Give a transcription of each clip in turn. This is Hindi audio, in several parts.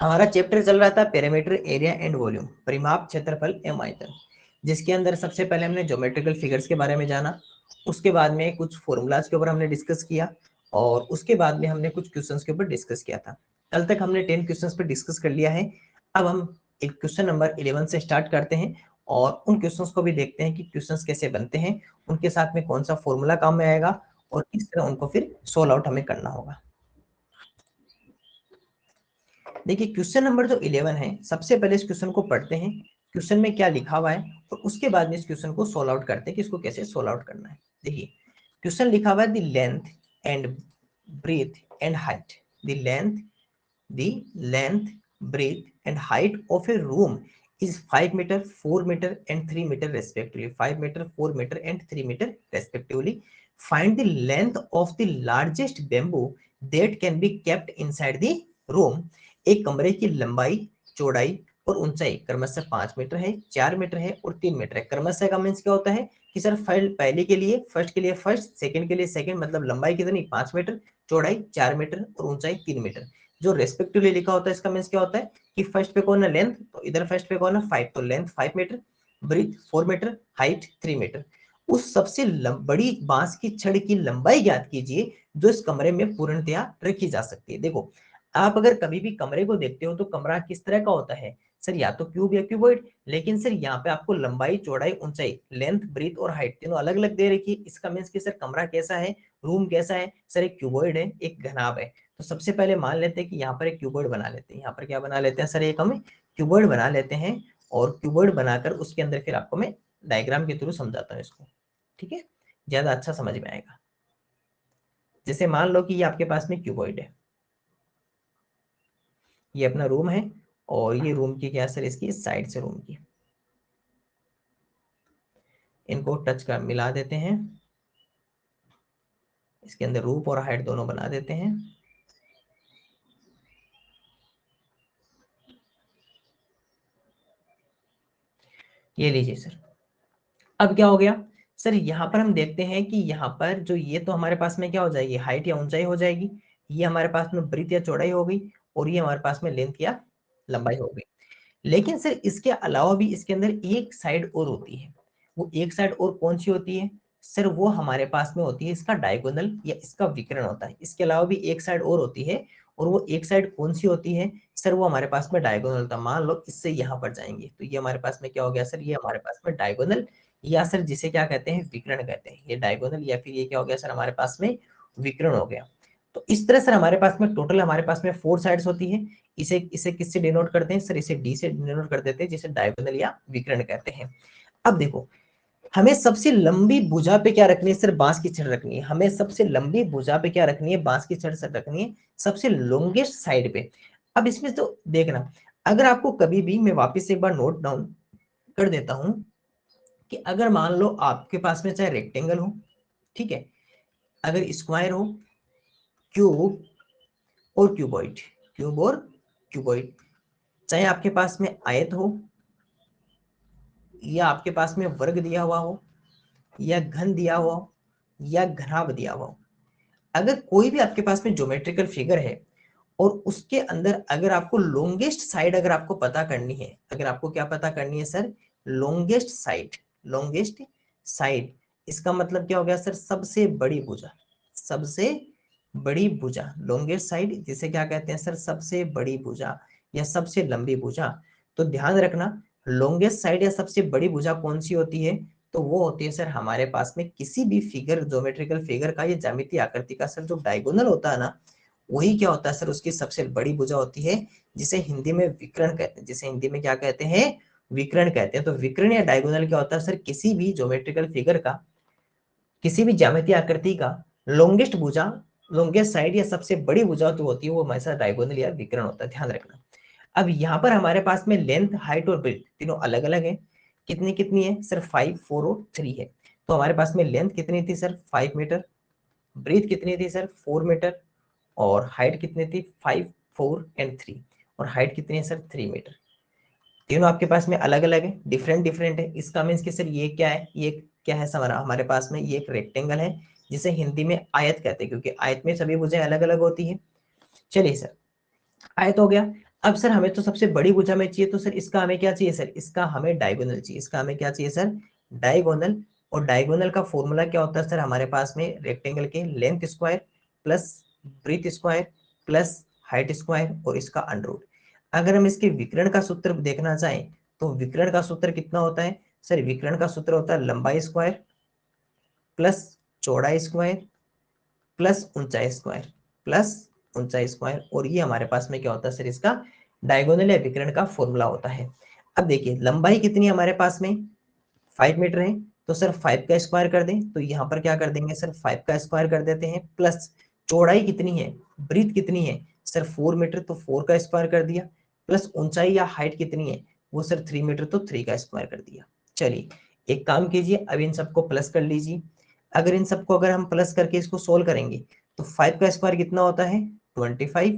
हमारा चैप्टर चल रहा था पेरीमीटर, एरिया एंड वॉल्यूम, परिमाप, क्षेत्रफल एवं आयतन, जिसके अंदर सबसे पहले हमने ज्योमेट्रिकल फिगर्स के बारे में जाना, उसके बाद में कुछ फॉर्मूलाज के ऊपर हमने डिस्कस किया, और उसके बाद में हमने कुछ क्वेश्चंस के ऊपर डिस्कस किया था। कल तक हमने 10 क्वेश्चंस पे डिस्कस कर लिया है। अब हम एक क्वेश्चन नंबर 11 से स्टार्ट करते हैं और उन क्वेश्चंस को भी देखते हैं कि क्वेश्चंस कैसे बनते हैं, उनके साथ में कौन सा फॉर्मूला काम में आएगा और किस तरह उनको फिर सोल्व आउट हमें करना होगा। देखिए क्वेश्चन नंबर जो 11 है, सबसे पहले इस क्वेश्चन को पढ़ते हैं, क्वेश्चन में क्या लिखा हुआ है, और उसके बाद में इस क्वेश्चन को सोल्व आउट करते हैं कि इसको कैसे सोल्व आउट करना है। देखिए क्वेश्चन लिखा हुआ है the length and breadth and height, the length breadth and height of a room is 5 meter, 4 meter and 3 meter respectively. 5 meter, 4 meter and 3 meter respectively. Find the length of the largest bamboo that can be kept inside the room. एक कमरे की लंबाई, चौड़ाई और ऊंचाई क्रमशः 5 मीटर है, 4 मीटर है और 3 मीटर है। क्रमशः का मीन्स क्या होता है कि सर पहले के लिए फर्स्ट, सेकंड के लिए सेकंड, मतलब लंबाई कितनी 5 मीटर, चौड़ाई 4 मीटर और ऊंचाई 3 मीटर। जो रेस्पेक्टिवली लिखा होता है इसका मीन्स क्या होता है कि फर्स्ट पे कौन है लेंथ, तो इधर फर्स्ट पे कौन है 5, तो length 5 metre, breadth 4 metre, height 3 metre. उस सबसे बड़ी बांस की छड़ की लंबाई ज्ञात कीजिए जो इस कमरे में पूर्णतया रखी जा सकती है। देखो आप अगर कभी भी कमरे को देखते हो तो कमरा किस तरह का होता है सर, या तो क्यूब या क्यूबॉइड, लेकिन सर यहाँ पे आपको लंबाई, चौड़ाई, ऊंचाई, लेंथ, ब्रीथ और हाइट तीनों अलग अलग दे रखी है। इसका मीन्स कि सर कमरा कैसा है, रूम कैसा है सर, एक क्यूबॉइड है, एक घनाभ है। तो सबसे पहले मान लेते हैं कि यहाँ पर एक क्यूबॉइड बना लेते हैं। यहाँ पर क्या बना लेते हैं सर, एक हम क्यूबॉइड बना लेते हैं, और क्यूबॉइड बनाकर उसके अंदर फिर आपको मैं डायग्राम के थ्रू समझाता हूँ इसको, ठीक है, ज्यादा अच्छा समझ में आएगा। जैसे मान लो कि ये आपके पास में क्यूबॉइड है, ये अपना रूम है, और ये रूम की क्या सर, इसकी साइड से रूम की, इनको टच कर मिला देते हैं, इसके अंदर रूफ और हाइट दोनों बना देते हैं। ये लीजिए सर, अब क्या हो गया सर, यहाँ पर हम देखते हैं कि यहाँ पर जो ये तो हमारे पास में क्या हो जाएगी, हाइट या ऊंचाई हो जाएगी, ये हमारे पास में ब्रीथ या चौड़ाई हो गई, और ये हमारे पास में लेंथ या लंबाई हो गई। लेकिन सर इसके अलावा भी इसके अंदर एक साइड और होती है, वो एक साइड और कौन सी होती है सर, वो हमारे पास में होती है इसका डायगोनल या इसका विकर्ण होता है। इसके अलावा भी एक साइड और होती है, और वो एक साइड कौन सी होती है सर, वो हमारे पास में डायगोनल होता है। मान लो इससे यहाँ पर जाएंगे तो ये हमारे पास में क्या हो गया सर, ये हमारे पास में डायगोनल, या सर जिसे क्या कहते हैं विकर्ण कहते हैं, ये डायगोनल या फिर ये क्या हो गया सर हमारे पास में विकर्ण हो गया। तो इस तरह सर हमारे पास में टोटल हमारे पास में 4 साइड्स होती है। इसे इसे किससे डिनोट करते हैं सर, इसे डी से डिनोट कर देते हैं, जिसे डायगोनल या विकर्ण कहते हैं। अब देखो हमें सबसे लंबी भुजा पे क्या रखनी है सर, बांस की छड़ रखनी है। हमें सबसे लंबी भुजा पे क्या रखनी है, बांस की छड़ सर रखनी है, सबसे लॉन्गेस्ट साइड पे। अब इसमें तो देखना, अगर आपको कभी भी, मैं वापस एक बार नोट डाउन कर देता हूं, कि अगर मान लो आपके पास में चाहे रेक्टेंगल हो, ठीक है, अगर स्क्वायर हो, क्यूब और क्यूबॉइड, क्यूब और क्यूबॉइड, चाहे आपके पास में आयत हो, या आपके पास में वर्ग दिया हुआ हो, या घन दिया हुआ हो, या घनाभ दिया हुआ हो, अगर कोई भी आपके पास में ज्योमेट्रिकल फिगर है और उसके अंदर अगर आपको लॉन्गेस्ट साइड अगर आपको पता करनी है, अगर आपको क्या पता करनी है sir, longest side, longest side, इसका मतलब क्या हो गया सर, सबसे बड़ी भुजा, सबसे बड़ी भुजा, लॉन्गेस्ट साइड जिसे क्या कहते हैं सर, सबसे बड़ी भुजा या सबसे लंबी भुजा। तो ध्यान रखना, लॉन्गेस्ट साइड या सबसे बड़ी भुजा कौन सी होती है, तो वो होती है सर हमारे पास में किसी भी फिगर, ज्योमेट्रिकल फिगर का या ज्यामितीय आकृति का सर जो डायगोनल होता है ना, वही क्या होता है सर, उसकी सबसे बड़ी भुजा होती है, जिसे हिंदी में विकर्ण कहते हैं, जिसे हिंदी में क्या कहते हैं, विकर्ण कहते हैं। तो विकर्ण या डायगोनल क्या होता है सर, किसी भी ज्योमेट्रिकल फिगर का, किसी भी ज्यामितीय आकृति का लॉन्गेस्ट भुजा, लॉन्गेस्ट साइड या सबसे बड़ी भुजा जो होती है वो हमेशा डायगोनल या विकर्ण होता है, ध्यान रखना। अब यहाँ पर हमारे पास में लेंथ, हाइट और ब्रेथ तीनों अलग अलग है। कितनी कितनी है सर, 5, 4 और 3 है। तो हमारे पास में लेंथ कितनी थी सर, 5 मीटर, ब्रीथ कितनी थी सर, 4 मीटर, और हाइट कितनी थी, 5, 4 एंड 3, और हाइट कितनी है सर, 3 मीटर। तीनों आपके पास में अलग अलग है, डिफरेंट डिफरेंट है। इसका मीन्स कि सर ये क्या है, ये क्या है सर, हमारे पास में ये एक रेक्टेंगल है, जिसे हिंदी में आयत कहते हैं, क्योंकि आयत में सभी भुजाएं अलग अलग होती है। चलिए सर, आयत हो गया। अब सर हमें तो सबसे बड़ी भुजा में चाहिए, तो सर इसका हमें क्या चाहिए सर, इसका हमें डायगोनल चाहिए, इसका हमें क्या चाहिए सर, डायगोनल। और डायगोनल का फॉर्मूला क्या होता है सर हमारे पास में, रेक्टेंगल के length square plus breadth square plus height square और इसका अंडर रूट। अगर हम इसके विकर्ण का सूत्र देखना चाहें तो विकर्ण का सूत्र कितना होता है सर, विकर्ण का सूत्र होता है लंबाई स्क्वायर प्लस चौड़ाई स्क्वायर प्लस ऊंचाई स्क्वायर प्लस ऊंचाई स्क्वायर, और ये हमारे पास में क्या होता है सर, इसका डायगोनल या विकर्ण का फॉर्मूला होता है। अब देखिए लंबाई कितनी है हमारे पास में, 5 मीटर है, तो सर 5 का स्क्वायर कर दें, तो यहाँ पर क्या कर देंगे सर, 5 का स्क्वायर कर देते हैं, प्लस चौड़ाई कितनी है, ब्रीथ कितनी है सर 4 मीटर, तो 4 का स्क्वायर कर दिया, प्लस ऊंचाई या हाइट कितनी है वो सर 3 मीटर, तो 3 का स्क्वायर कर दिया। चलिए एक काम कीजिए, अब इन सबको प्लस कर लीजिए। अगर इन सबको अगर हम प्लस करके इसको सोल्व करेंगे तो 5 का स्क्वायर कितना होता है 25,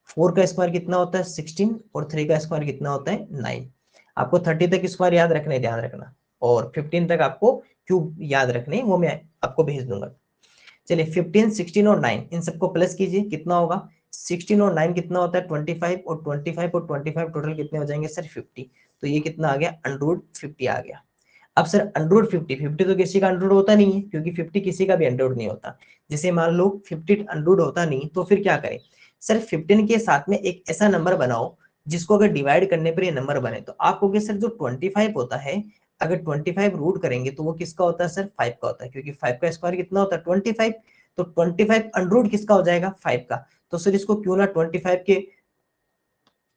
4 का स्क्वायर कितना होता है 16 और 3 का स्क्वायर कितना होता है 9। आपको 30 तक स्क्वायर याद रखने, ध्यान रखना, और 15 तक आपको क्यूब याद रखने, वो मैं आपको भेज दूंगा। चलिए 15, 16 और 9 इन सबको प्लस कीजिए, कितना होगा 16 और 9 कितना होता है 25, और 25 और 25 टोटल कितने हो जाएंगे सर 50। तो ये कितना आ गया अंडर 50 आ गया। अब सर अंडर 50, 50 तो किसी का अंडर होता नहीं है, क्योंकि 50 किसी का भी अंडर नहीं होता। जैसे मान लो 50 अंडर होता नहीं, तो फिर क्या करें सर, 15 के साथ में एक ऐसा नंबर बनाओ जिसको अगर डिवाइड करने पर ये नंबर बने, तो आप कहोगे सर जो 25 होता है, अगर 25 रूट करेंगे तो वो किसका होता है सर 5 का होता है, क्योंकि 5 का स्क्वायर कितना होता है 25, तो 25 अंडर रूट किसका हो जाएगा 5 का। तो सर इसको क्यों ना 25 के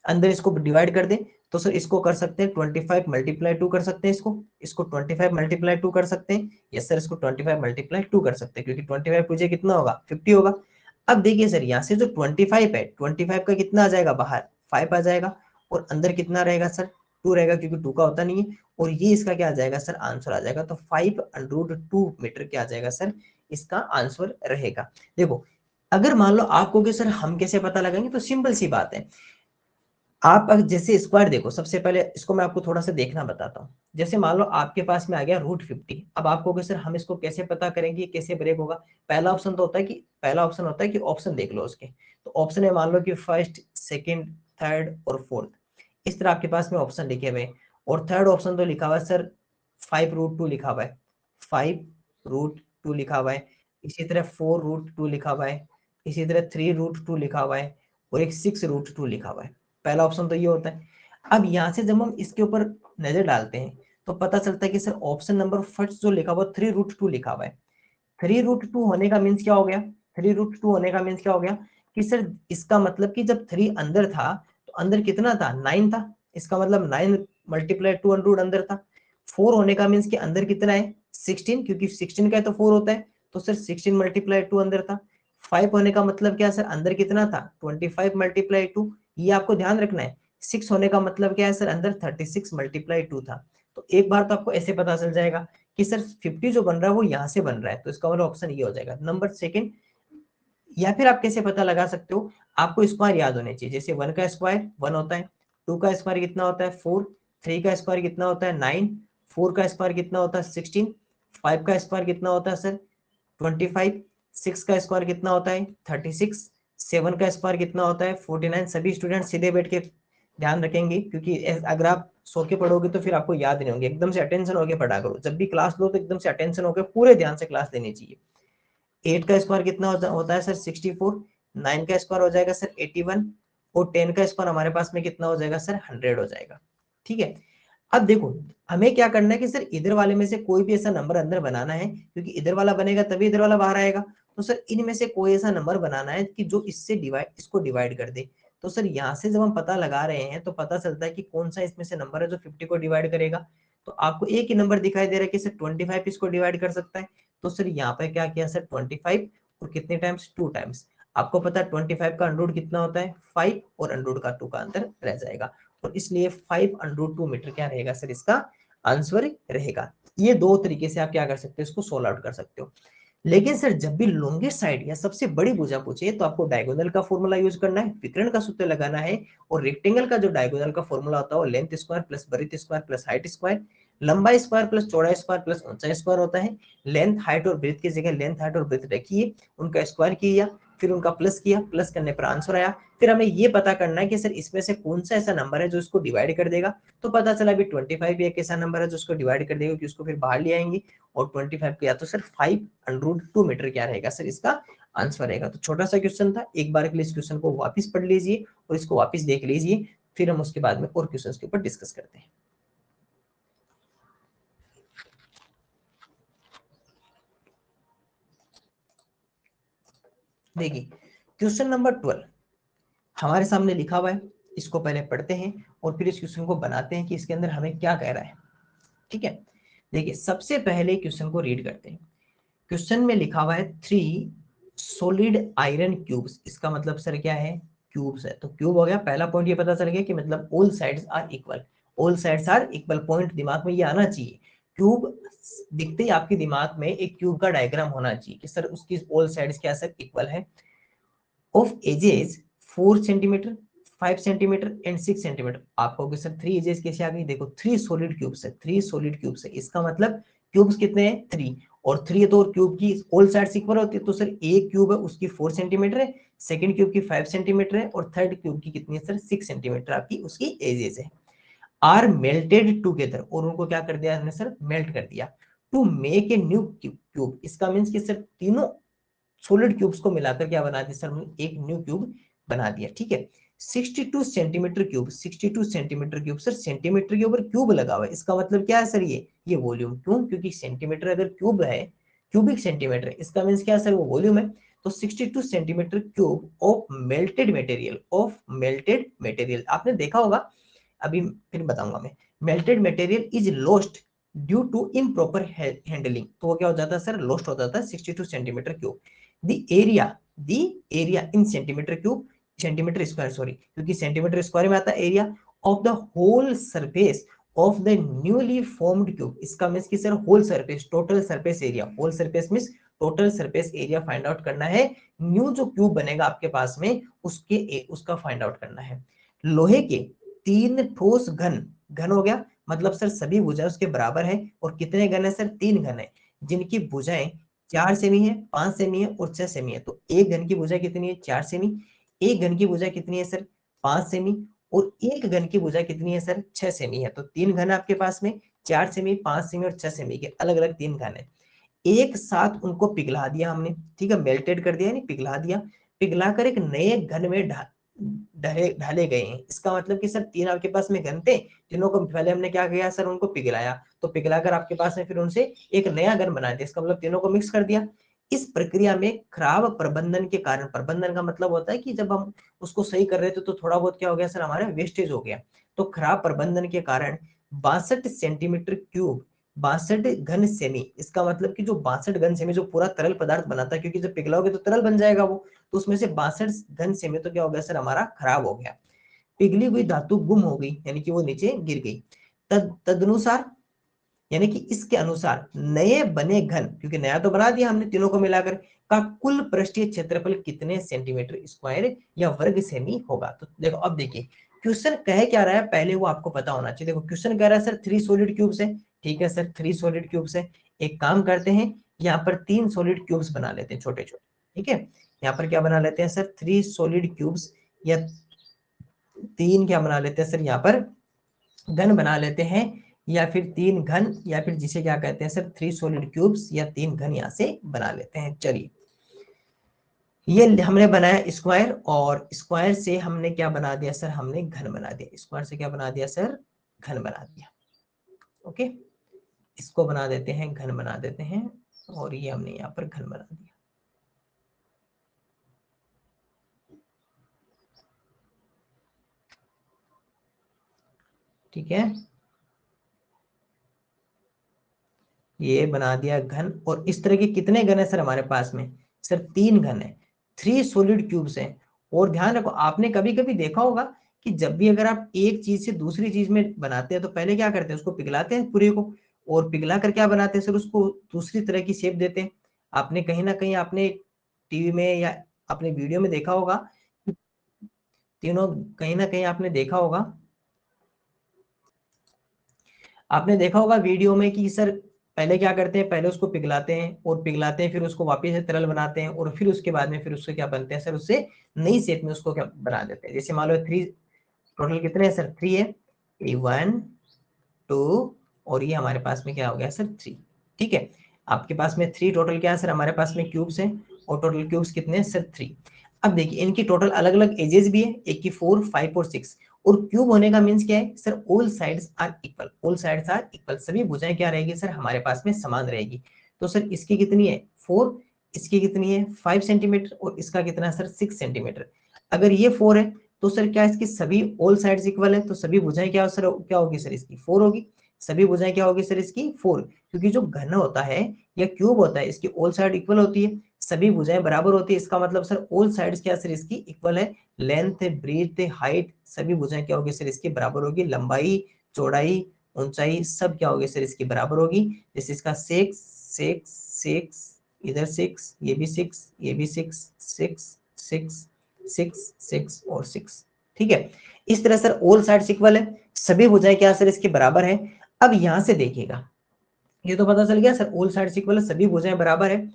अंदर इसको डिवाइड कर दे, तो सर इसको कर सकते हैं 25 मल्टीप्लाई 2 कर सकते हैं, इसको 25 मल्टीप्लाई 2 कर सकते हैं, यस सर इसको 25 मल्टीप्लाई 2 कर सकते हैं, क्योंकि 25 पूछे कितना होगा 50 होगा। अब देखिए सर यहाँ से जो 25 है, 25 का कितना आ जाएगा बाहर 5 आ जाएगा, और अंदर कितना रहेगा सर 2 रहेगा, क्योंकि 2 का होता नहीं है, और ये इसका क्या आ जाएगा सर आंसर आ जाएगा। तो 5√2 मीटर क्या आ जाएगा सर, इसका आंसर रहेगा। देखो अगर मान लो आप कहोगे सर हम कैसे पता लगाएंगे, तो सिंपल सी बात है, आप अगर जैसे स्क्वायर देखो, सबसे पहले इसको मैं आपको थोड़ा सा देखना बताता हूँ। जैसे मान लो आपके पास में आ गया √50, अब आप कहोगे सर हम इसको कैसे पता करेंगे, कैसे ब्रेक होगा। पहला ऑप्शन होता है कि ऑप्शन देख लो उसके, तो ऑप्शन है मान लो कि फर्स्ट, सेकंड, थर्ड और फोर्थ, इस तरह आपके पास में ऑप्शन लिखे हुए हैं। और थर्ड ऑप्शन तो लिखा हुआ है सर 5√2 लिखा हुआ है, 5√2 लिखा हुआ है, इसी तरह 4√2 लिखा हुआ है, इसी तरह 3√2 लिखा हुआ है, और एक 6√2 लिखा हुआ है। पहला ऑप्शन तो ये होता है। अब यहाँ से जब हम इसके ऊपर नजर डालते हैं तो पता चलता है कि सर ऑप्शन नंबर फर्स्ट जो लिखा हुआ 3√2 लिखा हुआ है। 3√2 होने का मीन्स क्या हो गया, 3√2 होने का मीन्स क्या हो गया कि सर इसका मतलब कि जब 3 अंदर था तो अंदर कितना था 9 था, इसका मतलब 9 मल्टीप्लाई 2 अंदर था। 4 होने का मीन्स कि अंदर कितना है 16, क्योंकि 16 का है तो 4 होता है, तो सर 16 मल्टीप्लाई 2 अंदर था। 5 होने का मतलब क्या सर, अंदर कितना था 25 मल्टीप्लाई 2, ये आपको ध्यान रखना है। 6 होने का मतलब क्या है सर, अंदर 36 मल्टीप्लाई 2 था। तो एक बार तो आपको ऐसे पता चल जाएगा कि सर 50 जो बन रहा है वो यहाँ से बन रहा है, तो इसका मतलब ऑप्शन ये हो जाएगा नंबर सेकंड। या फिर आप कैसे पता लगा सकते हो, आपको स्क्वायर याद होने चाहिए। जैसे 1 का स्क्वायर 1 होता है, 2 का स्क्वायर कितना होता है 4, 3 का स्क्वायर कितना होता है 9, 4 का स्क्वायर कितना होता है 16, 5 का स्क्वायर कितना होता है सर 25, 6 का स्क्वायर कितना होता है 36, 7 का स्क्वायर कितना होता है 49। सभी स्टूडेंट सीधे बैठ के ध्यान रखेंगे, क्योंकि अगर आप सो के पढ़ोगे तो फिर आपको याद नहीं होंगे। एकदम से अटेंशन होके पढ़ा करो, जब भी क्लास लो तो एकदम से अटेंशन होकर पूरे ध्यान से क्लास लेनी चाहिए। 8 का स्क्वायर कितना होता है सर 64, 9 का स्क्वायर हो जाएगा सर 81, और 10 का स्क्वायर हमारे पास में कितना हो जाएगा सर 100 हो जाएगा। ठीक है, अब देखो हमें क्या करना है कि सर इधर वाले में से कोई भी ऐसा नंबर अंदर बनाना है, क्योंकि इधर वाला बनेगा तभी इधर वाला बाहर आएगा। तो सर इनमें से कोई ऐसा नंबर बनाना है कि जो इसको डिवाइड कर दे। तो सर यहाँ से जब हम पता लगा रहे हैं तो पता चलता है कि कौन सा इसमें से नंबर है जो 50 को डिवाइड करेगा। तो आपको एक ही नंबर दिखाई दे रहा है कि सर 25 इसको डिवाइड कर सकता है। तो सर यहाँ पे क्या किया सर 25, और कितने टाइम्स 2 टाइम्स। आपको पता है 25 का अंडर रूट कितना होता है 5, और अंडर रूट का 2 का अंतर रह जाएगा, और इसलिए 5√2 मीटर क्या रहेगा सर, इसका आंसर रहेगा। ये दो तरीके से आप क्या कर सकते हो, इसको सोल्व आउट कर सकते हो। लेकिन सर जब भी लॉन्गेस्ट साइड या सबसे बड़ी भुजा पूछे तो आपको डायगोनल का फॉर्मूला यूज करना है, विकर्ण का सूत्र लगाना है, और रेक्टेंगल का जो डायगोनल का फॉर्मूला होता है वो length square plus breadth square plus height square, लंबाई स्क्वायर प्लस चौड़ाई स्क्वायर प्लस ऊंचाई स्क्वायर होता है। लेंथ हाइट और ब्रेथ की जगह लेंथ हाइट और ब्रेथ रखिए, उनका स्क्वायर किया, फिर उनका प्लस किया, प्लस करने पर आंसर आया। फिर हमें ये पता करना है कि सर इसमें से कौन सा ऐसा नंबर है जो इसको डिवाइड कर देगा। तो पता चला अभी 25 भी एक ऐसा नंबर है जो उसको डिवाइड कर देगा, कि उसको फिर बाहर ले आएंगे और 25 को या तो सर 5√2 मीटर क्या रहेगा सर इसका आंसर रहेगा। तो छोटा सा क्वेश्चन था, एक बार के लिए इस क्वेश्चन को वापस पढ़ लीजिए और इसको वापस देख लीजिए, फिर हम उसके बाद में और क्वेश्चंस के ऊपर डिस्कस करते हैं। देखिए क्वेश्चन नंबर 12 हमारे सामने लिखा हुआ है, इसको पहले पढ़ते हैं और फिर इस क्वेश्चन को बनाते हैं कि इसके अंदर हमें क्या कह रहा है। ठीक है, देखिए सबसे पहले क्वेश्चन को रीड करते हैं। क्वेश्चन में लिखा हुआ है 3 सॉलिड आयरन क्यूब्स, इसका मतलब सर क्या है, क्यूब्स है। तो क्यूब हो गया, पहला पॉइंट ये पता चल गया कि मतलब all sides are equal, all sides are equal, point दिमाग में ये आना चाहिए। क्यूब दिखते ही आपके दिमाग में एक क्यूब का डायग्राम होना चाहिए कि सर उसकी ऑल साइड्स क्या सर इक्वल है। Of edges 4 centimetre, 5 centimetre and 6 centimetre. आप कहोगे सर 3 एजेस कैसे आ गई, देखो 3 सॉलिड क्यूब्स है, 3 सॉलिड क्यूब्स है, इसका मतलब क्यूब्स कितने हैं 3, और 3 है तो और क्यूब की ऑल साइड्स इक्वल होती है। तो सर एक क्यूब है उसकी 4 सेंटीमीटर है, सेकंड क्यूब की 5 सेंटीमीटर है, और थर्ड क्यूब की कितनी है सर 6 सेंटीमीटर आपकी उसकी एजेस है। आर मेल्टेड टुगेदर, और उनको क्या कर दिया हमने सर मेल्ट कर दिया। To make a new cube, इसका मीन्स कि सर तीनों सॉलिड क्यूब्स को मिलाकर क्या बना दिया सर हमने एक न्यू क्यूब बना दिया। ठीक है, 62 centimetre cube, 62 centimetre cube, sir centimetre के ऊपर क्यूब लगा हुआ है, इसका मतलब क्या है सर ये वॉल्यूम। क्यों, क्योंकि सेंटीमीटर अगर क्यूब है, क्यूबिक सेंटीमीटर, इसका मीन्स क्या है सर वो वॉल्यूम है। तो 62 centimetre cube of melted material, of melted material आपने देखा होगा, अभी फिर बताऊंगा मैं। Melted material is lost due to improper handling, तो वो क्या हो जाता है सर लॉस्ट हो जाता है 62 centimetre cube. The area, the area in centimetre cube, centimetre square sorry, क्योंकि सेंटीमीटर स्क्वायर में आता है area of the whole surface of the newly formed cube, इसका मींस कि sir whole surface, total surface area, whole surface means total surface area find out करना है। न्यू जो क्यूब बनेगा आपके पास में उसका फाइंड आउट करना है। लोहे के 3 ठोस घन, घन हो गया मतलब सर सभी भुजाएं उसके बराबर है, और कितने घन है सर 3 घन है, जिनकी भुजाएं 4 सेमी है, 5 सेमी है और 6 सेमी है। तो एक घन की भुजा कितनी है 4 सेमी, एक घन की भुजा कितनी है सर 5 सेमी, और एक घन की भुजा कितनी है सर 6 सेमी है। तो 3 घन आपके पास में, 4 सेमी, 5 सेमी और 6 सेमी के अलग अलग 3 घन है। एक साथ उनको पिघला दिया हमने, ठीक है, मेल्टेड कर दिया, नहीं पिघला दिया, पिघलाकर एक नए घन में ढाले गए हैं। इसका मतलब कि सर 3 आपके पास में घन थे, तीनों को पहले हमने क्या किया सर उनको पिघलाया, तो पिघलाकर आपके पास में फिर उनसे एक नया घन बना दिया, इसका मतलब तीनों को मिक्स कर दिया। इस प्रक्रिया में खराब प्रबंधन के कारण, प्रबंधन का मतलब होता है कि जब हम उसको सही कर रहे थे तो थोड़ा बहुत क्या हो गया सर हमारा वेस्टेज हो गया। तो खराब प्रबंधन के कारण 62 सेंटीमीटर क्यूब, 62 घन सेमी, इसका मतलब कि जो 62 घन सेमी जो पूरा तरल पदार्थ बनाता है, क्योंकि जब पिघलाओगे तो तरल बन जाएगा वो, तो उसमें से 62 घन सेमी तो क्या हो गया सर हमारा खराब हो गया। पिघली हुई धातु गुम हो गई, यानी कि वो नीचे गिर गई। तदनुसार, यानी कि इसके अनुसार नए बने घन, क्योंकि नया तो बना दिया हमने तीनों को मिलाकर, का कुल पृष्ठीय क्षेत्रफल कितने सेंटीमीटर स्क्वायर या वर्ग सेमी होगा। तो देखो अब देखिए क्वेश्चन कह क्या रहा है, पहले वो आपको पता होना चाहिए। देखो क्वेश्चन कह रहा है सर 3 सॉलिड क्यूब्स है, ठीक है सर 3 सॉलिड क्यूब्स है। एक काम करते हैं, यहाँ पर 3 सॉलिड क्यूब्स बना लेते हैं छोटे छोटे, ठीक है। यहाँ पर क्या बना लेते हैं सर 3 सॉलिड क्यूब्स, या 3 क्या बना लेते हैं सर यहाँ पर घन बना लेते हैं, या फिर 3 घन, या फिर जिसे क्या कहते हैं सर 3 सॉलिड क्यूब्स, या 3 घन यहाँ से बना लेते हैं। चलिए ये हमने बनाया स्क्वायर, और स्क्वायर से हमने क्या बना दिया सर हमने घन बना दिया, स्क्वायर से क्या बना दिया सर घन बना दिया। ओके, इसको बना देते हैं घन बना देते हैं, और ये हमने यहाँ पर घन बना दिया। ठीक है, ये बना दिया घन, और इस तरह के कितने घन है सर हमारे पास में, सर 3 घन है, 3 सॉलिड क्यूब्स हैं। और ध्यान रखो आपने कभी कभी देखा होगा कि जब भी अगर आप एक चीज से दूसरी चीज में बनाते हैं तो पहले क्या करते हैं उसको पिघलाते हैं पूरे को, और पिघला कर क्या बनाते हैं सर उसको दूसरी तरह की शेप देते हैं। आपने कहीं ना कहीं आपने टीवी में या अपने वीडियो में देखा होगा, तीनों कहीं ना कहीं आपने देखा होगा, आपने देखा होगा वीडियो में कि सर पहले क्या करते हैं, पहले उसको पिघलाते हैं और पिघलाते हैं, फिर उसको वापस से तरल बनाते हैं और फिर उसके बाद में फिर उससे क्या बनते हैं सर, उससे नई शेप में उसको क्या बना देते हैं। जैसे मान लो 3, टोटल कितने हैं सर, 3 है, ये 1 2 और ये हमारे पास में क्या हो गया सर 3। ठीक है, आपके पास में 3 टोटल क्या है सर, हमारे पास में क्यूब्स हैं और टोटल क्यूब्स कितने हैं सर 3। अब देखिए इनकी टोटल अलग अलग एजेस भी है, एक की 4 5 और 6। और क्यूब होने का मीन्स क्या है sir, all sides are equal, all sides are equal, सभी भुजाएं क्या रहेगी सर हमारे पास में समान रहेगी। तो सर इसकी कितनी है 4, इसकी कितनी है 5 सेंटीमीटर और इसका कितना सर 6 सेंटीमीटर। अगर ये 4 है तो सर क्या इसकी सभी ऑल साइड्स इक्वल है, तो सभी भुजाएं क्या सर क्या होगी सर इसकी 4 होगी। सभी भुजाएं क्या होगी सर इसकी 4, क्योंकि जो घन होता है या क्यूब होता है इसकी ऑल साइड इक्वल होती है, सभी भुजाएं बराबर होती है, इसका मतलब सर ऑल साइड्स क्या सर इसकी इक्वल है, लेंथ ब्रीथ हाइट सभी भुजाएं क्या होगी सर इसकी बराबर होगी, लंबाई चौड़ाई ऊंचाई सब क्या होगी सर इसकी बराबर होगी। जैसे इसका 6 6 6, इधर 6, ये भी 6, ये भी 6 6 6 6 6 और 6। ठीक है, इस तरह सर ऑल साइड्स इक्वल है, सभी भुजाएं क्या सर इसके बराबर है। अब यहां से देखिएगा, ये तो पता चल गया सर ऑल साइड्स इक्वल है, सभी भुजाएं बराबर है।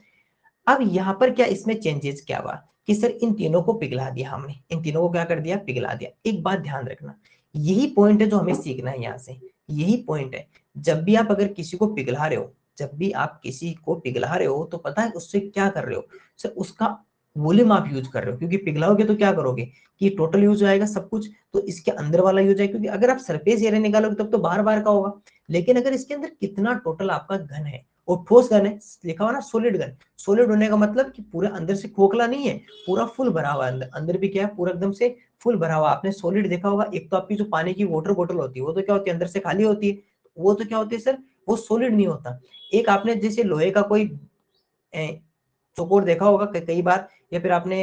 अब यहाँ पर क्या इसमें चेंजेस क्या हुआ कि सर इन तीनों को पिघला दिया हमने, इन तीनों को क्या कर दिया पिघला दिया। एक बात ध्यान रखना, यही पॉइंट है जो हमें सीखना है यहाँ से, यही पॉइंट है। जब भी आप अगर किसी को पिघला रहे हो, जब भी आप किसी को पिघला रहे हो तो पता है उससे क्या कर रहे हो सर, उसका वॉल्यूम आप यूज कर रहे हो, क्योंकि पिघलाओगे तो क्या करोगे कि टोटल यूज हो जाएगा सब कुछ, तो इसके अंदर वाला यूज है, क्योंकि अगर आप सरफेस एरिया निकालोगे तब तो बार बार का होगा। लेकिन अगर इसके अंदर कितना टोटल आपका घन है और ठोस घन है, लिखा हुआ ना सॉलिड घन, सॉलिड होने का मतलब कि पूरा अंदर से खोखला नहीं है, पूरा फुल भरा हुआ है, अंदर अंदर भी क्या है पूरा एकदम से फुल भरा हुआ। आपने सॉलिड देखा होगा, एक तो आपकी जो पानी की वाटर बोतल होती है वो तो क्या होती है अंदर से खाली होती है, वो तो क्या होती है सर, वो सॉलिड नहीं होता। एक आपने जैसे लोहे का कोई चौकोर देखा होगा कई बार, या फिर आपने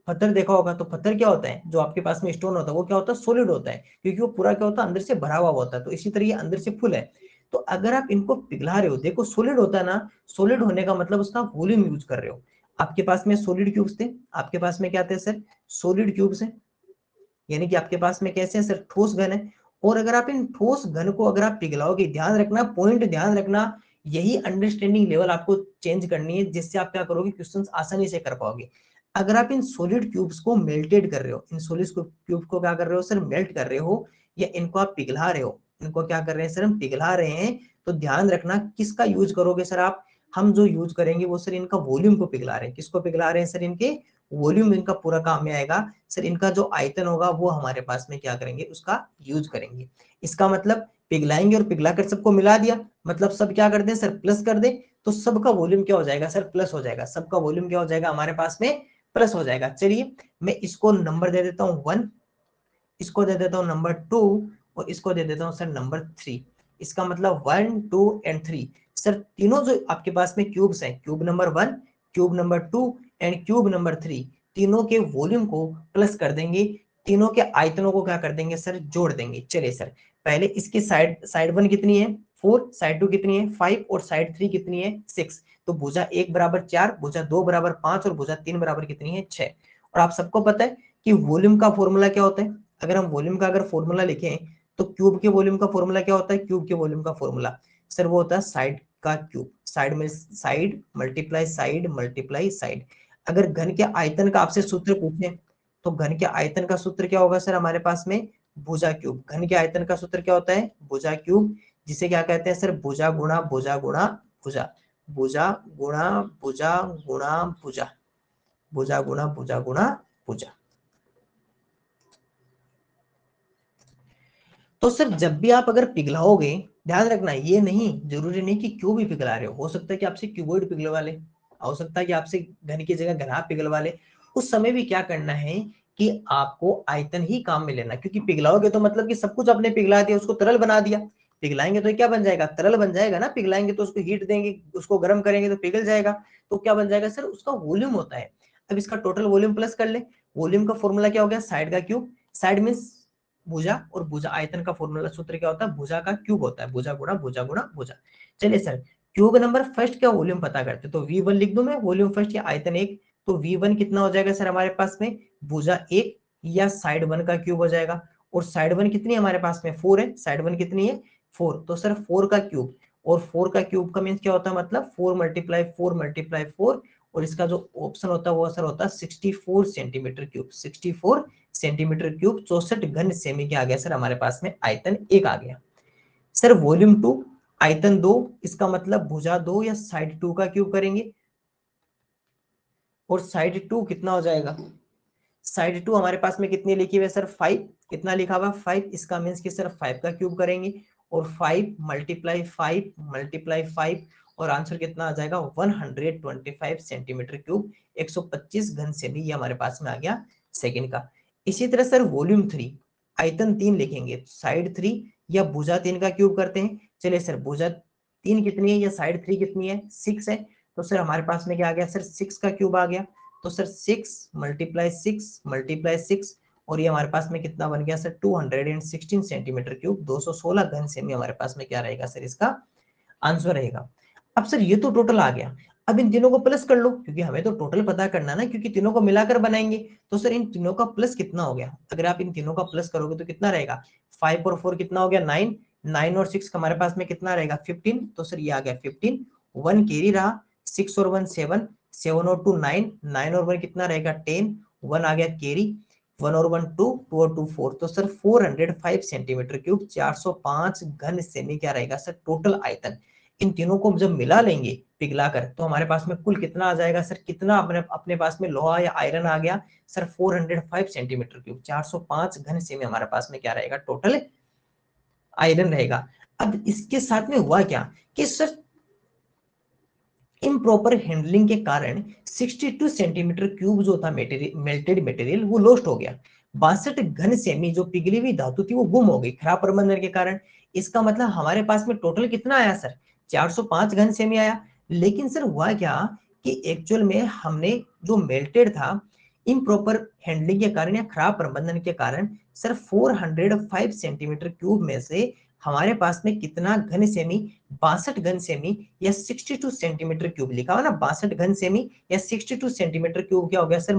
पत्थर देखा होगा, तो पत्थर क्या होता है जो आपके पास में स्टोन होता है वो क्या होता है सॉलिड होता है, क्योंकि वो पूरा क्या होता है अंदर से भरा हुआ होता है। तो इसी तरह ये अंदर से फुल है। तो अगर आप इनको पिघला रहे हो, देखो सॉलिड होता है ना, सॉलिड होने का मतलब उसका वॉल्यूम यूज कर रहे हो। आपके पास में सॉलिड क्यूब्स थे, आपके पास में क्या थे सर सॉलिड क्यूब्स है, यानी कि आपके पास में कैसे है सर ठोस घन है। और अगर आप इन ठोस घन को अगर आप पिघलाओगे, ध्यान रखना पॉइंट ध्यान रखना, यही अंडरस्टैंडिंग लेवल आपको चेंज करनी है, जिससे आप क्या करोगे क्वेश्चंस आसानी से कर पाओगे। अगर आप इन सॉलिड क्यूब्स को मेल्टेड कर रहे हो, इन सॉलिड क्यूब को क्या कर रहे हो सर मेल्ट कर रहे हो, या इनको आप पिघला रहे हो, इनको क्या कर रहे हैं सर हम पिघला रहे हैं, तो ध्यान रखना किसका यूज करोगे सर आप, हम जो यूज करेंगे वो सर इनका वॉल्यूम को पिघला रहे हैं। किसको पिघला रहे हैं सर, इनके वॉल्यूम इनका पूरा काम में आएगा सर, इनका जो आयतन होगा वो हमारे पास में क्या करेंगे उसका यूज करेंगे। इसका मतलब पिघलाएंगे और पिघलाकर सबको मिला दिया, मतलब सब क्या कर दें सर प्लस कर दे, तो सबका वॉल्यूम क्या हो जाएगा सर प्लस हो जाएगा, सबका वॉल्यूम क्या हो जाएगा हमारे पास में प्लस हो जाएगा। चलिए मैं इसको नंबर दे देता हूँ 1, इसको दे देता हूँ नंबर 2 और इसको दे देता हूँ सर नंबर 3। इसका मतलब 1 2 एंड 3 सर तीनों जो आपके पास में क्यूब्स हैं, cube number 1 cube number 2 and cube number 3, तीनों के वॉल्यूम को प्लस कर देंगे, तीनों के आयतनों को क्या कर देंगे सर जोड़ देंगे। चलिए सर पहले इसकी साइड साइड 1 कितनी है 4, साइड 2 कितनी है 5 और साइड 3 कितनी है 6। तो भुजा 1 बराबर 4, भुजा 2 बराबर 5 और भुजा 3 बराबर कितनी है 6। और आप सबको पता है कि वॉल्यूम का फॉर्मूला क्या होता है, अगर हम वॉल्यूम का अगर फॉर्मूला लिखें तो क्यूब के वॉल्यूम का फॉर्मूला क्या होता है, क्यूब के वॉल्यूम का फॉर्मूला सर वो होता है साइड का क्यूब, साइड में साइड मल्टीप्लाई साइड। अगर घन के आयतन का आपसे सूत्र पूछे तो घन के आयतन का सूत्र क्या होगा सर हमारे पास में भुजा क्यूब, घन के आयतन का सूत्र क्या होता है भुजा क्यूब, जिसे क्या कहते हैं सर भुजा गुणा भुजा गुणा भुजा, भुजा गुणा भुजा गुणा भुजा, भुजा गुणा भुजा गुणा भुजा। तो सर जब भी आप अगर पिघलाओगे, ध्यान रखना ये नहीं जरूरी नहीं कि क्यूब ही पिघला रहे हो सकता है कि आपसे क्यूबॉइड पिघलवा ले, हो सकता है कि आपसे घन की जगह घना पिघलवा ले। उस समय भी क्या करना है कि आपको आयतन ही काम में लेना, क्योंकि पिघलाओगे तो मतलब कि सब कुछ आपने पिघला दिया, उसको तरल बना दिया। पिघलाएंगे तो क्या बन जाएगा तरल बन जाएगा ना, पिघलाएंगे तो उसको हीट देंगे उसको गर्म करेंगे तो पिघल जाएगा, तो क्या बन जाएगा सर उसका वॉल्यूम होता है। अब इसका टोटल वॉल्यूम प्लस कर ले, वॉल्यूम का फॉर्मूला क्या हो गया साइड का क्यूब, साइड मींस भुजा, और भुजा आयतन का फॉर्मूला सूत्र क्या होता है भुजा का क्यूब होता है, भुजा गुणा भुजा गुणा भुजा। चलिए सर क्यूब नंबर फर्स्ट का वॉल्यूम पता करते, तो V1 लिख दूं मैं वॉल्यूम फर्स्ट या आयतन 1, तो V1 कितना हो जाएगा सर हमारे पास में भुजा 1 या साइड 1 का क्यूब हो जाएगा। और साइड 1 कितनी है हमारे पास में 4 है, साइड 1 कितनी है 4, तो सर 4 का क्यूब, और 4 का क्यूब का मीन्स क्या होता है, मतलब 4 मल्टीप्लाई 4 मल्टीप्लाई 4, और इसका जो ऑप्शन होता है वो सर होता है 64 सेंटीमीटर क्यूब, 64 सेंटीमीटर क्यूब, 64 घन सेमी के आ गया सर हमारे पास में आयतन 1 आ गया। सर वॉल्यूम 2 आयतन 2, इसका मतलब भुजा 2 या साइड 2 का क्यूब करेंगे, और साइड 2 कितना हो जाएगा, साइड 2 हमारे पास में कितनी लिखी हुई है सर 5, कितना लिखा हुआ 5, इसका मीन्स कि सर 5 का क्यूब करेंगे, और 5 मल्टीप्लाई 5 मल्टीप्लाई 5, और आंसर कितना आ जाएगा 125 सेंटीमीटर क्यूब, 125 घन सेमी, ये हमारे पास में आ गया सेकंड का। इसी तरह सर वॉल्यूम 3 आयतन 3 लिखेंगे, साइड 3 या भुजा 3 का क्यूब करते हैं। चलिए सर भुजा 3 कितनी है या साइड 3 कितनी है, 6 है, तो सर हमारे पास में क्या आ गया सर 6 का क्यूब आ गया, तो सर 6 मल्टीप्लाई 6 मल्टीप्लाई 6, और ये हमारे पास में कितना बन गया सर 216 सेंटीमीटर क्यूब, 216 घन सेमी हमारे पास में क्या रहेगा सर इसका आंसर रहेगा। अब सर ये तो टोटल आ गया, अब इन तीनों को प्लस कर लो, क्योंकि हमें तो टोटल पता करना ना, क्योंकि तीनों को मिलाकर बनाएंगे। तो सर इन तीनों का प्लस कितना हो गया, अगर आप इन तीनों का प्लस करोगे तो कितना रहेगा, 5 और 4 कितना हो गया 9, 9 और 6 हमारे पास में कितना रहेगा 15, तो सर ये आ गया 15, 1 कैरी रहा, 6 और 1 7, 7 और 2 9, 9 और 1 कितना रहेगा 10, 1 आ गया कैरी, 1 और 1 2, 2 और 2 4, तो सर 405 सेंटीमीटर क्यूब, 405 घन सेमी क्या रहेगा सर टोटल आयतन। इन तीनों को जब मिला लेंगे पिघलाकर, तो हमारे पास में कुल कितना आ जाएगा सर, कितना अपने अपने पास में लोहा या आयरन आ गया सर 405 सेंटीमीटर क्यूब, 405 घन सेमी हमारे पास में क्या रहेगा टोटल आयरन रहेगा। अब इसके साथ में हुआ क्या कि सर इम्प्रॉपर हैंडलिंग के कारण 62 सेंटीमीटर क्यूब जो था मेल्टेड मटेरियल वो लॉस्ट हो गया, 62 घन सेमी जो पिघली हुई धातु थी वो गुम हो गई खराब प्रबंधन के कारण। इसका मतलब हमारे पास में टोटल कितना आया सर 405 घन सेमी आया। लेकिन सर हुआ क्या कि एक्चुअल में हमने जो मेल्टेड था इम्प्रॉपर हैंडलिंग के कारण या खराब प्रबंधन के कारण सर 405 सेंटीमीटर क्यूब में से हमारे पास में कितना घन सेमी 62 घन सेमी या 62 सेंटीमीटर क्यूब लिखा हुआ ना, 62 घन सेमी या 62 सेंटीमीटर क्यूब क्या हो गया सर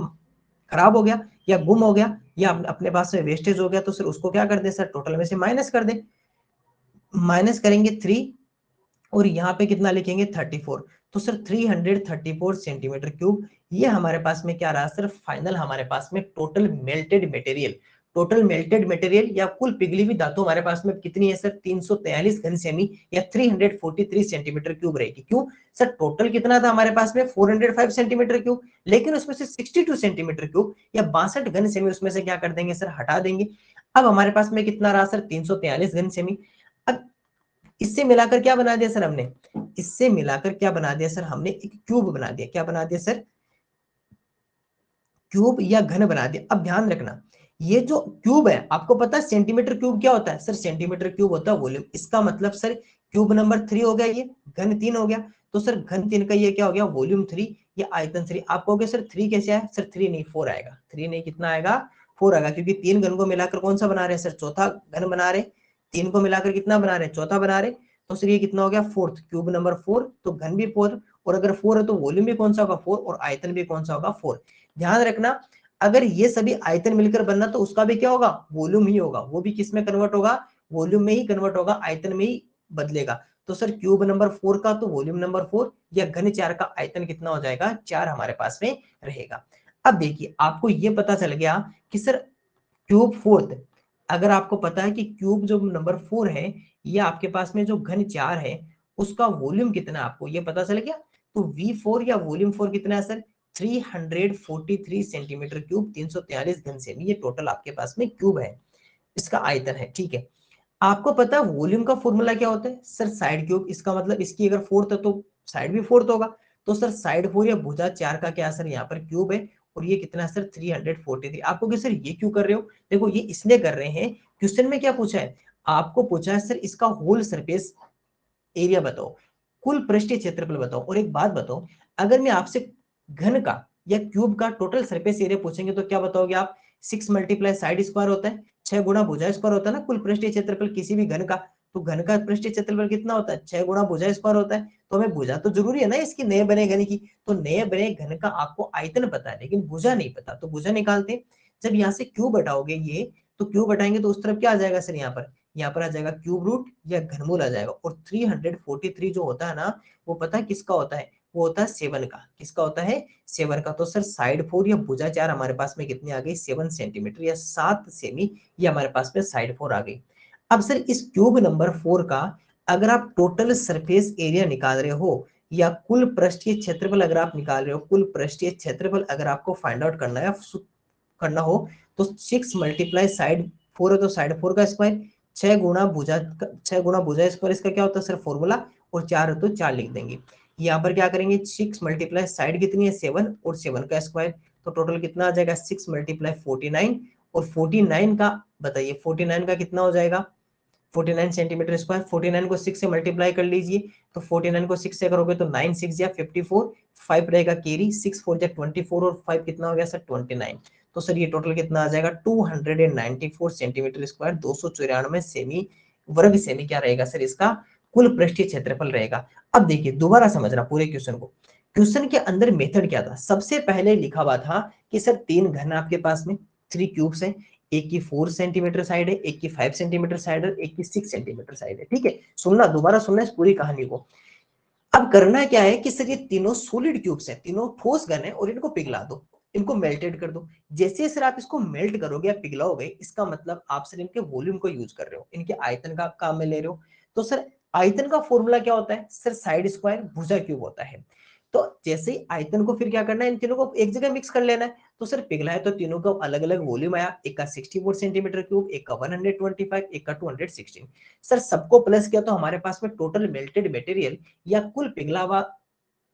खराब हो गया या गुम हो गया या अपने पास में वेस्टेज हो गया। तो सर उसको क्या कर दे सर टोटल में से माइनस कर दे, माइनस करेंगे 3 और यहाँ पे कितना लिखेंगे 34, तो सर 334 सेंटीमीटर क्यूब ये हमारे पास में क्या रहा सर फाइनल हमारे पास में total melted material, total melted material या कुल पिघली हुई धातु हमारे पास में कितनी है सर 343 घन सेमी या 343 सेंटीमीटर क्यूब रहेगी। क्यों सर टोटल कितना था हमारे पास में 405 सेंटीमीटर क्यूब, लेकिन उसमें से 62 सेंटीमीटर क्यूब या 62 घन सेमी उसमें से क्या कर देंगे सर हटा देंगे। अब हमारे पास में कितना रहा सर 343 घन सेमी। अब इससे मिलाकर क्या बना दिया सर हमने, इससे मिलाकर क्या बना दिया सर हमने एक क्यूब बना दिया, क्या बना दिया सर क्यूब या घन बना दिया। अब ध्यान रखना ये जो क्यूब है आपको पता है सेंटीमीटर क्यूब क्या होता है सर, सेंटीमीटर क्यूब होता है वॉल्यूम, इसका मतलब सर क्यूब नंबर 3 हो गया, ये घन 3 हो गया, तो सर घन 3 का ये क्या हो गया वॉल्यूम 3 या आयतन 3। आप कहोगे सर 3 कैसे आया, सर 3 नहीं 4 आएगा, 3 नहीं कितना आएगा 4 आएगा, क्योंकि 3 घन को मिलाकर कौन सा बना रहे हैं सर चौथा घन बना रहे, 3 को मिलाकर कितना बना रहे चौथा बना रहे, तो सर ये कितना हो गया फोर्थ, क्यूब नंबर 4, तो घन भी 4, और अगर 4 है तो वॉल्यूम भी कौन सा होगा 4 और आयतन भी कौन सा होगा 4। ध्यान रखना अगर ये सभी आयतन मिलकर बनना तो उसका भी क्या होगा वॉल्यूम ही होगा, वो भी किस में कन्वर्ट होगा वॉल्यूम में ही कन्वर्ट होगा, आयतन में ही बदलेगा। तो सर क्यूब नंबर 4 का तो वॉल्यूम नंबर 4 या घन 4 का आयतन कितना हो जाएगा 4 हमारे पास में रहेगा। अब देखिए आपको ये पता चल गया कि सर क्यूब फोर्थ, अगर आपको पता है कि क्यूब जो नंबर 4 है ये आपके पास में जो घन 4 है उसका वॉल्यूम कितना आपको ये पता चल गया, तो V4 या वॉल्यूम 4 कितना है सर 343 सेंटीमीटर क्यूब, 343 घन सेमी, ये टोटल आपके पास में क्यूब है, इसका आयतन है। ठीक है, आपको पता है वॉल्यूम का फॉर्मूला क्या होता है सर साइड क्यूब, इसका मतलब इसकी अगर फोर्थ है तो साइड भी फोर्थ होगा, तो सर साइड 4 या भुजा 4 का क्या सर यहाँ पर क्यूब है, और ये कितना सर 343। आपको क्या सर ये क्यों कर रहे हो, देखो ये इसलिए कर रहे हैं क्वेश्चन में क्या पूछा है, आपको पूछा है सर इसका होल सरफेस एरिया बताओ, कुल पृष्ठीय क्षेत्रफल बताओ, और एक बात बताओ अगर मैं आपसे घन का या क्यूब का टोटल सरफेस एरिया पूछेंगे तो क्या बताओगे आप, 6 मल्टीप्लाई साइड स्क्वायर होता है, 6 गुणा भुजा स्क्वायर होता है ना कुल पृष्ठीय क्षेत्रफल किसी भी घन का, तो घन का पृष्ठीय क्षेत्रफल कितना होता है 6 गुणा भुजा स्क्वायर होता है, तो हमें भुजा तो जरूरी है ना इसकी नए बने घन की, तो नए बने घन का आपको आयतन पता है लेकिन भुजा नहीं पता, तो भुजा निकालते हैं। जब यहाँ से क्यूब हटाओगे ये, तो क्यूब हटाएंगे तो उस तरफ क्या आ जाएगा सर यहाँ पर यहाँ पर आ जाएगा क्यूब रूट या घनमूल आ जाएगा। और 343 जो होता है ना, वो पता है किसका होता है, वो होता है 7 का। किसका होता है, 7 का। तो सर साइड 4 या भुजा 4 हमारे पास में कितनी आ गई, 7 सेंटीमीटर या 7 सेमी, ये हमारे पास में साइड 4 आ गई। अब सर इस क्यूब नंबर 4 का अगर आप टोटल सरफेस एरिया निकाल रहे हो या कुल पृष्ठीय क्षेत्रफल अगर आप निकाल रहे हो, कुल पृष्ठीय क्षेत्रफल अगर आपको फाइंड आउट करना हो तो 6 मल्टीप्लाई साइड 4 है तो साइड 4 का स्क्वायर, 6 गुना भुजा स्क्वायर, इसका क्या होता है सर फॉर्मूला, और 4 है तो 4 लिख देंगे। यहाँ पर क्या करेंगे, 6 मल्टीप्लाई साइड कितनी है 7 और 7 का स्क्वायर, तो टोटल कितना आ जाएगा 6 मल्टीप्लाई 49, और 49 का बताइए 49 का कितना हो जाएगा 49 सेंटीमीटर स्क्वायर। 49 को 6 से मल्टीप्लाई कर लीजिए, तो 49 को 6 से करोगे तो 9 6 या 54, 5 रहेगा कैरी, 6 4 या 24 और 5 कितना हो गया सर 29। तो सर ये टोटल कितना आ जाएगा 294 सेंटीमीटर स्क्वायर, 294 सेमी, वर्ग सेमी क्या रहेगा सर इसका कुल पृष्ठीय क्षेत्रफल रहेगा। अब देखिए दोबारा समझना पूरे क्वेश्चन को। क्वेश्चन के अंदर मेथड क्या था, सबसे पहले लिखा हुआ था कि सर 3 घन आपके पास में, 3 क्यूब्स हैं, एक की 4 सेंटीमीटर साइड है, एक की 5 सेंटीमीटर साइड है, एक की 6 सेंटीमीटर साइड है। ठीक है, सुनना दोबारा सुनना इस पूरी कहानी को। अब करना क्या है कि सर ये तीनों सॉलिड क्यूब्स हैं, तीनों ठोस घन है, और इनको पिघला दो, इनको मेल्टेड कर दो। जैसे सर आप इसको मेल्ट करोगे या पिघलाओगे, इसका मतलब आप सर इनके वॉल्यूम को यूज कर रहे हो, इनके आयतन का काम में ले रहे हो। तो सर आयतन का फॉर्मूला क्या होता है सर, साइड स्क्वायर भुजा क्यूब होता है। तो जैसे ही आयतन को फिर क्या करना है, इन तीनों को एक जगह मिक्स कर लेना है। तो सर पिघला है तो तीनों का अलग अलग वॉल्यूम आया, एक का 64 सेंटीमीटर क्यूब, एक का 125, एक का 216। सर सबको प्लस किया तो हमारे पास में टोटल मेल्टेड मटेरियल या कुल पिघला हुआ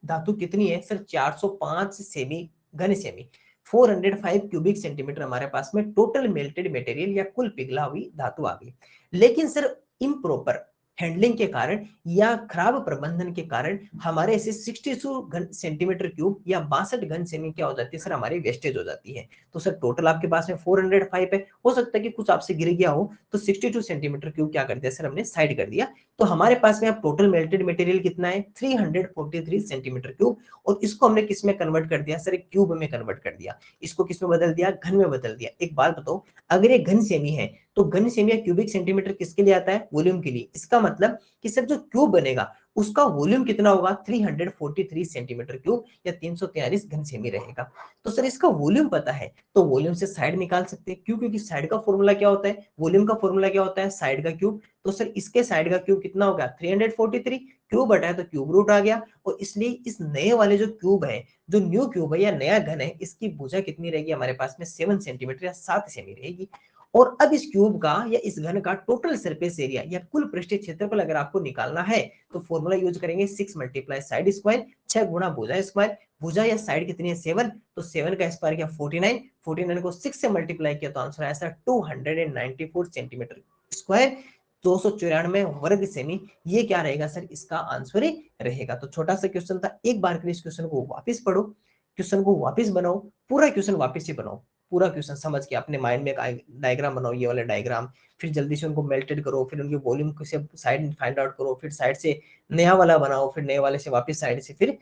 धातु कितनी है सर, 405 सेमी, घन सेमी, 405 क्यूबिक सेंटीमीटर हमारे पास में टोटल मेल्टेड मटेरियल या कुल पिघला हुई धातु आ गई। लेकिन सर इम्प्रॉपर हैंडलिंग के कारण या खराब प्रबंधन के कारण हमारे ऐसे 62 घन सेंटीमीटर क्यूब या 62 घन सेमी क्या हो जाती है सर, हमारी वेस्टेज हो जाती है। तो सर टोटल आपके पास में 405 है, हो सकता है कि कुछ आपसे गिर गया हो, तो 62 सेंटीमीटर क्यूब क्या कर दिया सर, हमने साइड कर दिया। तो हमारे पास में अब टोटल मेल्टेड मटेरियल कितना है 343 सेंटीमीटर क्यूब, और इसको हमने किस में कन्वर्ट कर दिया सर, एक क्यूब में कन्वर्ट कर दिया। इसको किस में बदल दिया, घन में बदल दिया। एक बात बताओ, अगर ये घन सेमी है तो घन सेमी या क्यूबिक सेंटीमीटर किसके लिए आता है, वॉल्यूम के लिए। इसका मतलब कि सर जो क्यूब बनेगा उसका वॉल्यूम कितना होगा 343 सेंटीमीटर क्यूब या 343 घन सेमी रहेगा। तो सर इसका वॉल्यूम पता है तो वॉल्यूम से साइड निकाल सकते हैं, क्यों, क्योंकि साइड का फॉर्मूला क्या होता है, वॉल्यूम का फॉर्मूला क्या होता है, साइड का क्यूब। तो सर इसके साइड का क्यूब कितना हो गया 343, क्यूब हटाया तो क्यूब रूट आ गया, और इसलिए इस नए वाले जो क्यूब है, जो न्यू क्यूब है या नया घन है, इसकी भुजा कितनी रहेगी हमारे पास में 7 सेंटीमीटर या 7 सेमी रहेगी। और अब इस क्यूब का या इस घन का टोटल सरफेस एरिया या कुल पृष्ठीय क्षेत्रफल अगर आपको निकालना है तो फॉर्मूला यूज करेंगे 6 मल्टीप्लाई साइड स्क्वायर, 6 गुना भुजा स्क्वायर, भुजा या साइड कितनी है 7, तो 7 का स्क्वायर किया 49, 49 को 6 से मल्टीप्लाई किया तो आंसर आया सर 294 सेंटीमीटर स्क्वायर, 294 वर्ग सेमी। ये क्या रहेगा सर, इसका आंसर ही रहेगा। तो छोटा सा क्वेश्चन था, एक बार के लिए इस क्वेश्चन को वापस पढ़ो, क्वेश्चन को वापस बनाओ, पूरा क्वेश्चन वापस ही बनाओ, पूरा क्वेश्चन समझ के अपने माइंड में एक डायग्राम बनाओ, ये वाला डायग्राम, फिर जल्दी से उनको मेल्टेड करो, फिर उनके वॉल्यूम से साइड फाइंड आउट करो, फिर साइड से नया वाला बनाओ, फिर नए वाले से वापस साइड से फिर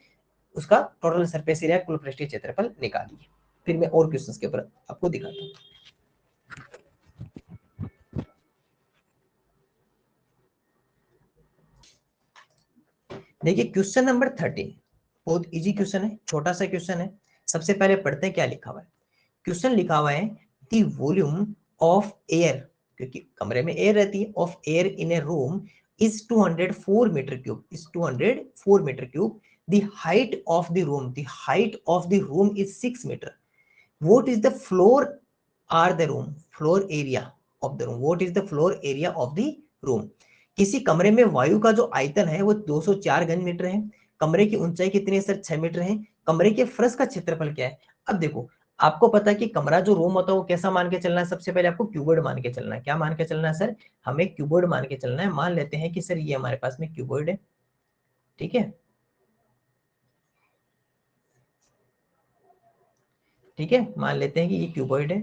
उसका टोटल सरफेस एरिया कुल पृष्ठीय क्षेत्रफल निकालिए। फिर मैं और क्वेश्चंस के ऊपर आपको दिखाता हूँ। देखिए क्वेश्चन नंबर 13 बहुत इजी क्वेश्चन है, छोटा सा क्वेश्चन है। सबसे पहले पढ़ते हैं क्या लिखा हुआ है। क्वेश्चन लिखा हुआ है द वॉल्यूम ऑफ एयर, क्योंकि कमरे में एयर रहती है, of air in a room is 204 metre cube, is 204 metre cube. The height of the room, the height of the room is 6 metre. What is the floor are the room, floor area of the room, what is the floor area of the room. किसी कमरे में वायु का जो आयतन है वो 204 घन मीटर है। कमरे की ऊंचाई कितनी है सर, 6 मीटर है। कमरे के फर्श का क्षेत्रफल क्या है। अब देखो आपको पता है कि कमरा जो रूम होता है वो कैसा मान के चलना है, सबसे पहले आपको क्यूबॉइड मान के चलना है। क्या मान के चलना है सर, हमें क्यूबॉइड मान के चलना है। मान लेते हैं कि सर ये हमारे पास में क्यूबॉइड है, ठीक है, ठीक है, मान लेते हैं कि ये क्यूबॉइड है।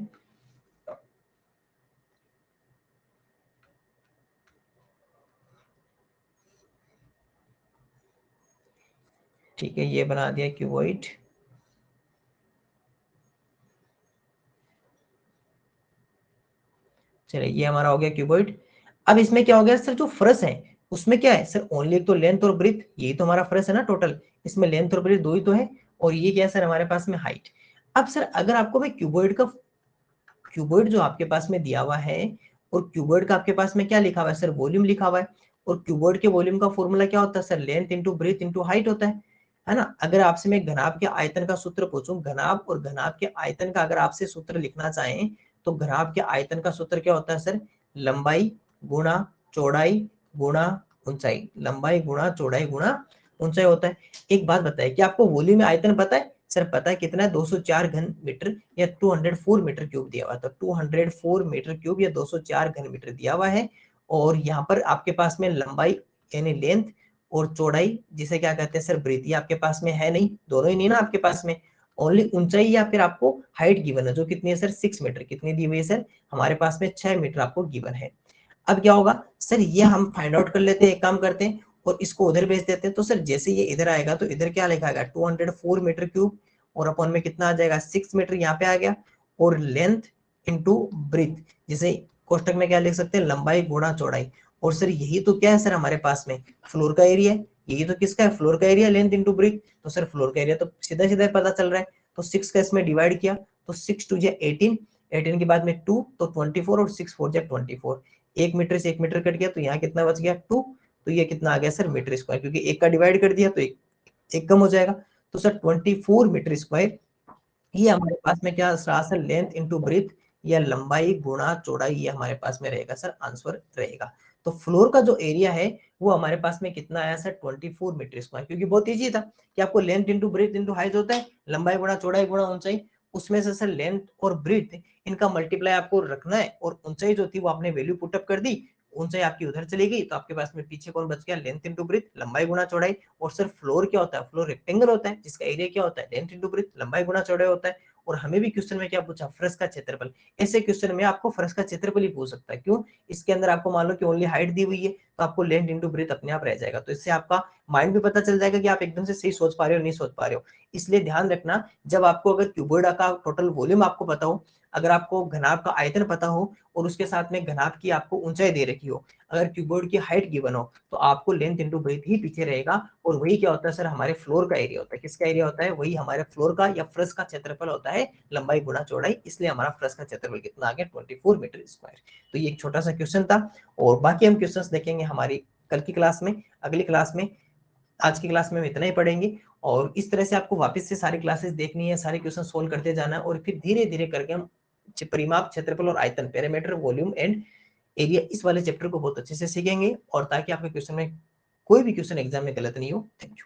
ठीक है, ये बना दिया क्यूबॉइड। चलिए ये हमारा हो गया क्यूबॉइड। अब इसमें क्या हो गया सर, जो फर्श है उसमें क्या है सर, ओनली एक तो लेंथ और ब्रीथ, यही तो हमारा फर्श है ना टोटल, इसमें लेंथ और ब्रीथ दो ही तो है, और ये क्या है सर हमारे पास में हाइट। अब सर अगर आपको मैं क्यूबॉइड जो आपके पास में दिया हुआ है, और क्यूबॉइड का आपके पास में क्या लिखा हुआ है सर, वॉल्यूम लिखा हुआ है, और क्यूबॉइड के वॉल्यूम का फॉर्मूला क्या होता है sir, length into breadth into height होता है ना। अगर आपसे मैं घनाभ के आयतन का सूत्र पूछूं, घनाभ और घनाभ के आयतन का अगर आपसे सूत्र लिखना चाहें, तो घनाभ के आयतन का सूत्र क्या होता है सर, लंबाई गुणा चौड़ाई गुणा ऊंचाई, लंबाई गुणा चौड़ाई गुणा ऊंचाई होता है। एक बात बताइए, क्या आपको वॉल्यूम में आयतन पता है सर, पता है कितना है, 204 घन मीटर या 204 मीटर क्यूब दिया हुआ है, तो 204 मीटर क्यूब या 204 घन मीटर दिया हुआ है। और यहाँ पर आपके पास में लंबाई यानी लेंथ और चौड़ाई जिसे क्या कहते हैं सर, ब्रीथ, ये आपके पास में है नहीं, दोनों ही नहीं ना आपके पास में, ओनली ऊंचाई या फिर आपको हाइट गिवन है, जो कितनी है सर, 6 मीटर, कितनी दी हुई है सर, हमारे पास में 6 मीटर आपको गिवन है। अब क्या होगा सर, ये हम फाइंड आउट कर लेते हैं, एक काम करते हैं और इसको उधर भेज देते हैं। तो सर जैसे ये इधर आएगा तो इधर क्या लिखा आएगा, 204 मीटर क्यूब, और अपॉन में कितना आ जाएगा, 6 मीटर यहाँ पे आ गया, और लेंथ इंटू ब्रीथ, जैसे कोष्टक में क्या लिख सकते हैं, लंबाई गुणा चौड़ाई। और सर यही तो क्या है सर हमारे पास में, फ्लोर का एरिया है, यही तो किसका है, फ्लोर का एरिया, लेंथ इंटू ब्रीथ। तो सर फ्लोर का एरिया तो सीधा सीधा पता चल रहा है, तो 6 का इसमें डिवाइड किया, तो 6 टू 18, 18 के बाद में 2 तो 24, और 6 4 24, 1 मीटर से 1 मीटर कट गया, तो यहाँ कितना बच गया 2, तो ये कितना आ गया सर, मीटर स्क्वायर, क्योंकि एक का डिवाइड कर दिया तो एक कम हो जाएगा। तो सर 24 मीटर स्क्वायर, ये हमारे पास में क्या रहा सर, लेंथ इंटू ब्रीथ या लंबाई गुणा चौड़ाई, ये हमारे पास में रहेगा सर, आंसर रहेगा। तो फ्लोर का जो एरिया है वो हमारे पास में कितना आया सर, 24 मीटर स्क्वायर, क्योंकि बहुत इजी था कि आपको length into breadth into height होता है, लंबाई गुणा चौड़ाई गुणा ऊंचाई, उसमें से सर लेंथ और ब्रीथ इनका मल्टीप्लाई आपको रखना है, और ऊंचाई जो थी वो आपने वैल्यू पुटअप कर दी, ऊंचाई आपकी उधर चली गई, तो आपके पास में पीछे कौन बच गया, लेंथ इंटू ब्रीथ, लंबाई गुणा चौड़ाई। और सर फ्लोर क्या होता है, फ्लोर रेक्टेंगल होता है जिसका एरिया क्या होता है, लेंथ इंटू ब्रीथ, लंबाई गुणा चौड़ाई होता है। और हमें भी क्वेश्चन में क्या पूछा, फर्श का क्षेत्रफल, ऐसे क्वेश्चन में आपको फर्श का क्षेत्रफल ही पूछ सकता है, क्यों, इसके अंदर आपको मान लो कि ओनली हाइट दी हुई है, तो आपको लेंथ इंटू ब्रीथ अपने आप रह जाएगा, तो इससे आपका माइंड भी पता चल जाएगा कि आप एकदम से सही सोच पा रहे हो नहीं सोच पा रहे हो। इसलिए ध्यान रखना, जब आपको अगर क्यूबॉइड का टोटल वॉल्यूम आपको पता हो, अगर आपको घनाभ का आयतन पता हो, और उसके साथ में घनाभ की आपको ऊंचाई दे रखी हो, अगर क्यूबॉइड की हाइट गिवन हो, तो आपको लेंथ इंटू ब्रीथ ही पीछे रहेगा, और वही क्या होता है सर, हमारे फ्लोर का एरिया होता है, किसका एरिया होता है, वही हमारे फ्लोर का या फर्श का क्षेत्रफल होता है, लंबाई गुणा चौड़ाई, इसलिए हमारा फर्श का क्षेत्रफल कितना आ गया, 24 मीटर स्क्वायर। तो ये एक छोटा सा क्वेश्चन था, और बाकी हम क्वेश्चंस देखेंगे हमारी कल की क्लास में, अगली क्लास में। आज की क्लास में हम इतना ही पढ़ेंगे, और इस तरह से आपको वापस से सारी क्लासेस देखनी है, सारे क्वेश्चन सोल्व करते जाना है, और फिर धीरे धीरे करके हम परिमाप, क्षेत्रफल और आयतन, पैरामीटर, वॉल्यूम एंड एरिया, इस वाले चैप्टर को बहुत अच्छे से सीखेंगे, और ताकि आपके क्वेश्चन में कोई भी क्वेश्चन एग्जाम में गलत नहीं हो। Thank you.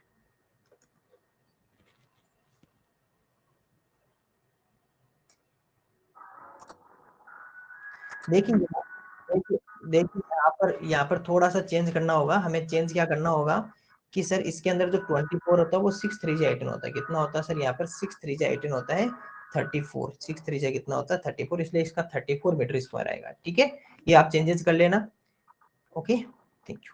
देखिए देखिए देखिए, यहाँ पर थोड़ा सा चेंज करना होगा हमें, चेंज क्या करना होगा कि सर इसके अंदर जो 24 होता है वो 6 3 18 होता है, कितना होता है सर, यहाँ पर 6 3 18 होता है 34, 6 3 कितना होता है 34, इसलिए इसका 34 मीटर स्क्वायर आएगा, ठीक है, ये आप चेंजेस कर लेना। Okay, thank you.